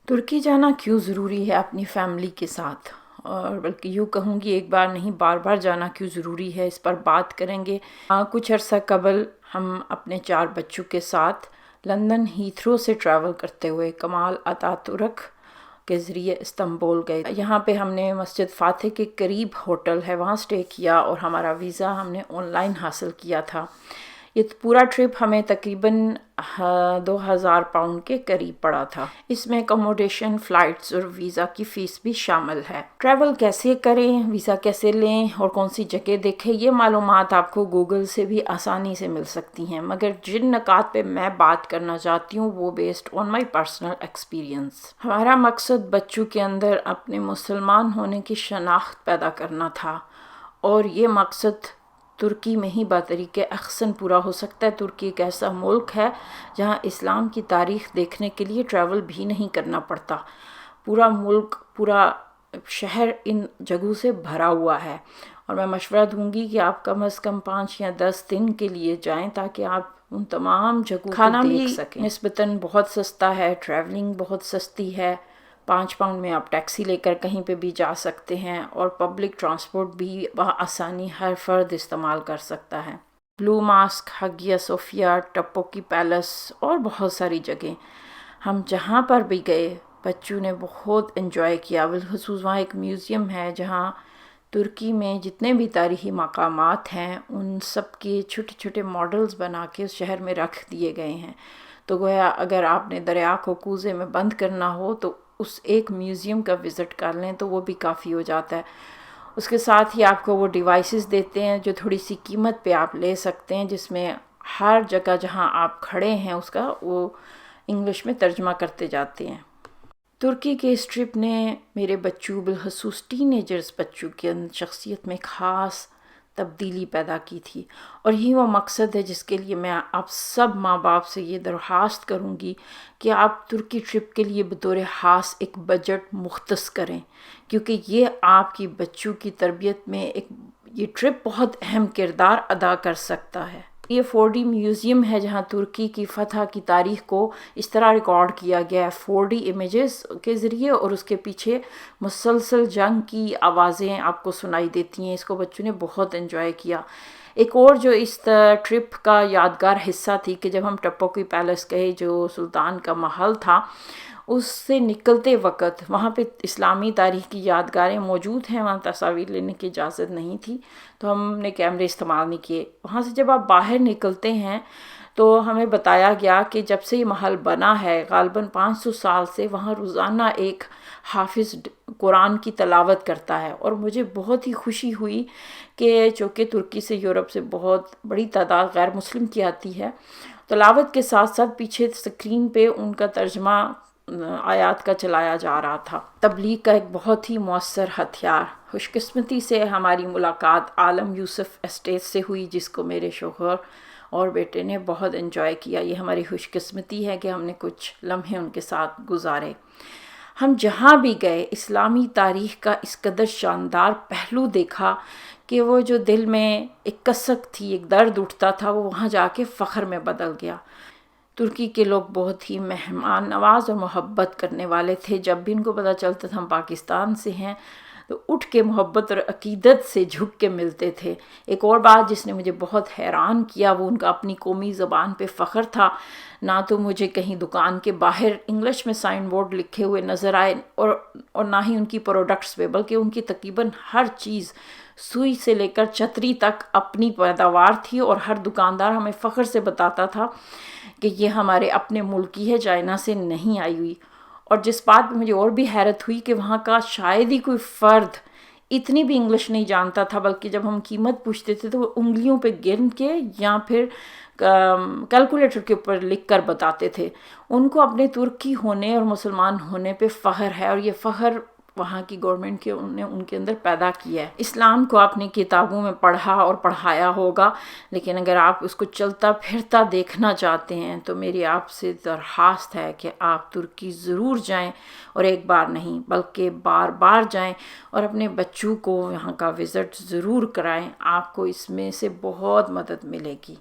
ترکی جانا کیوں ضروری ہے اپنی فیملی کے ساتھ، اور بلکہ یوں کہوں گی ایک بار نہیں بار بار جانا کیوں ضروری ہے، اس پر بات کریں گے۔ کچھ عرصہ قبل ہم اپنے 4 بچوں کے ساتھ لندن ہیتھرو سے ٹریول کرتے ہوئے کمال اتاتورک کے ذریعے استنبول گئے۔ یہاں پہ ہم نے مسجد فاتح کے قریب ہوٹل ہے وہاں سٹے کیا، اور ہمارا ویزا ہم نے آن لائن حاصل کیا تھا۔ یہ پورا ٹرپ ہمیں تقریباً 2000 پاؤنڈ کے قریب پڑا تھا۔ اس میں اکوموڈیشن، فلائٹس اور ویزا کی فیس بھی شامل ہے۔ ٹریول کیسے کریں، ویزا کیسے لیں اور کون سی جگہ دیکھیں، یہ معلومات آپ کو گوگل سے بھی آسانی سے مل سکتی ہیں، مگر جن نکات پہ میں بات کرنا چاہتی ہوں وہ based on my personal experience. ہمارا مقصد بچوں کے اندر اپنے مسلمان ہونے کی شناخت پیدا کرنا تھا، اور یہ مقصد ترکی میں ہی بطریق احسن پورا ہو سکتا ہے۔ ترکی ایک ایسا ملک ہے جہاں اسلام کی تاریخ دیکھنے کے لیے ٹریول بھی نہیں کرنا پڑتا۔ پورا ملک، پورا شہر ان جگہوں سے بھرا ہوا ہے، اور میں مشورہ دوں گی کہ آپ کم از کم 5 یا 10 دن کے لیے جائیں تاکہ آپ ان تمام جگہوں کو دیکھ سکیں۔ نسبتاً بہت سستا ہے، ٹریولنگ بہت سستی ہے۔ 5 پاؤنڈ میں آپ ٹیکسی لے کر کہیں پہ بھی جا سکتے ہیں، اور پبلک ٹرانسپورٹ بھی بآسانی ہر فرد استعمال کر سکتا ہے۔ بلو ماسک، ہگیا صوفیہ، ٹپوکی پیلس اور بہت ساری جگہیں ہم جہاں پر بھی گئے بچوں نے بہت انجوائے کیا۔ بالخصوص وہاں ایک میوزیم ہے جہاں ترکی میں جتنے بھی تاریخی مقامات ہیں ان سب کے چھوٹے چھوٹے ماڈلز بنا کے اس شہر میں رکھ دیے گئے ہیں، تو گویا اگر آپ نے دریا کو کوزے میں بند کرنا ہو تو اس ایک میوزیم کا وزٹ کر لیں تو وہ بھی کافی ہو جاتا ہے۔ اس کے ساتھ ہی آپ کو وہ ڈیوائسز دیتے ہیں جو تھوڑی سی قیمت پہ آپ لے سکتے ہیں، جس میں ہر جگہ جہاں آپ کھڑے ہیں اس کا وہ انگلش میں ترجمہ کرتے جاتے ہیں۔ ترکی کے اس ٹرپ نے میرے بچوں، بالخصوص ٹین ایجرز بچوں کی شخصیت میں خاص تبدیلی پیدا کی تھی، اور یہی وہ مقصد ہے جس کے لیے میں آپ سب ماں باپ سے یہ درخواست کروں گی کہ آپ ترکی ٹرپ کے لیے بطور خاص ایک بجٹ مختص کریں، کیونکہ یہ آپ کی بچوں کی تربیت میں یہ ٹرپ بہت اہم کردار ادا کر سکتا ہے۔ یہ 4D میوزیم ہے جہاں ترکی کی فتح کی تاریخ کو اس طرح ریکارڈ کیا گیا ہے 4D امیجز کے ذریعے، اور اس کے پیچھے مسلسل جنگ کی آوازیں آپ کو سنائی دیتی ہیں۔ اس کو بچوں نے بہت انجوائے کیا۔ ایک اور جو اس ٹرپ کا یادگار حصہ تھی کہ جب ہم ٹپوکی پیلس گئے جو سلطان کا محل تھا، اس سے نکلتے وقت وہاں پہ اسلامی تاریخ کی یادگاریں موجود ہیں، وہاں تصاویر لینے کی اجازت نہیں تھی تو ہم نے کیمرے استعمال نہیں کیے۔ وہاں سے جب آپ باہر نکلتے ہیں تو ہمیں بتایا گیا کہ جب سے یہ محل بنا ہے غالباً 500 سال سے وہاں روزانہ ایک حافظ قرآن کی تلاوت کرتا ہے، اور مجھے بہت ہی خوشی ہوئی کہ چونکہ ترکی سے یورپ سے بہت بڑی تعداد غیر مسلم کی آتی ہے، تلاوت کے ساتھ ساتھ پیچھے سکرین پہ ان کا ترجمہ آیات کا چلایا جا رہا تھا۔ تبلیغ کا ایک بہت ہی مؤثر ہتھیار۔ خوش قسمتی سے ہماری ملاقات عالم یوسف اسٹیٹ سے ہوئی، جس کو میرے شوہر اور بیٹے نے بہت انجوائے کیا۔ یہ ہماری خوش قسمتی ہے کہ ہم نے کچھ لمحے ان کے ساتھ گزارے۔ ہم جہاں بھی گئے اسلامی تاریخ کا اس قدر شاندار پہلو دیکھا کہ وہ جو دل میں ایک کسک تھی، ایک درد اٹھتا تھا، وہ وہاں جا کے فخر میں بدل گیا۔ ترکی کے لوگ بہت ہی مہمان نواز اور محبت کرنے والے تھے۔ جب بھی ان کو پتہ چلتا تھا ہم پاکستان سے ہیں تو اٹھ کے محبت اور عقیدت سے جھک کے ملتے تھے۔ ایک اور بات جس نے مجھے بہت حیران کیا وہ ان کا اپنی قومی زبان پہ فخر تھا۔ نہ تو مجھے کہیں دکان کے باہر انگلش میں سائن بورڈ لکھے ہوئے نظر آئے اور نہ ہی ان کی پروڈکٹس پہ، بلکہ ان کی تقریباً ہر چیز سوئی سے لے کر چھتری تک اپنی پیداوار تھی، اور ہر دکاندار ہمیں فخر سے بتاتا تھا کہ یہ ہمارے اپنے ملک کی ہے، چائنا سے نہیں آئی ہوئی۔ اور جس بات پہ مجھے اور بھی حیرت ہوئی کہ وہاں کا شاید ہی کوئی فرد اتنی بھی انگلش نہیں جانتا تھا، بلکہ جب ہم قیمت پوچھتے تھے تو وہ انگلیوں پہ گن کے یا پھر کیلکولیٹر کے اوپر لکھ کر بتاتے تھے۔ ان کو اپنے ترکی ہونے اور مسلمان ہونے پہ فخر ہے، اور یہ فخر وہاں کی گورنمنٹ کے نے ان کے اندر پیدا کیا ہے۔ اسلام کو اپنی کتابوں میں پڑھا اور پڑھایا ہوگا، لیکن اگر آپ اس کو چلتا پھرتا دیکھنا چاہتے ہیں تو میری آپ سے درخواست ہے کہ آپ ترکی ضرور جائیں، اور ایک بار نہیں بلکہ بار بار جائیں، اور اپنے بچوں کو یہاں کا وزٹ ضرور کرائیں۔ آپ کو اس میں سے بہت مدد ملے گی۔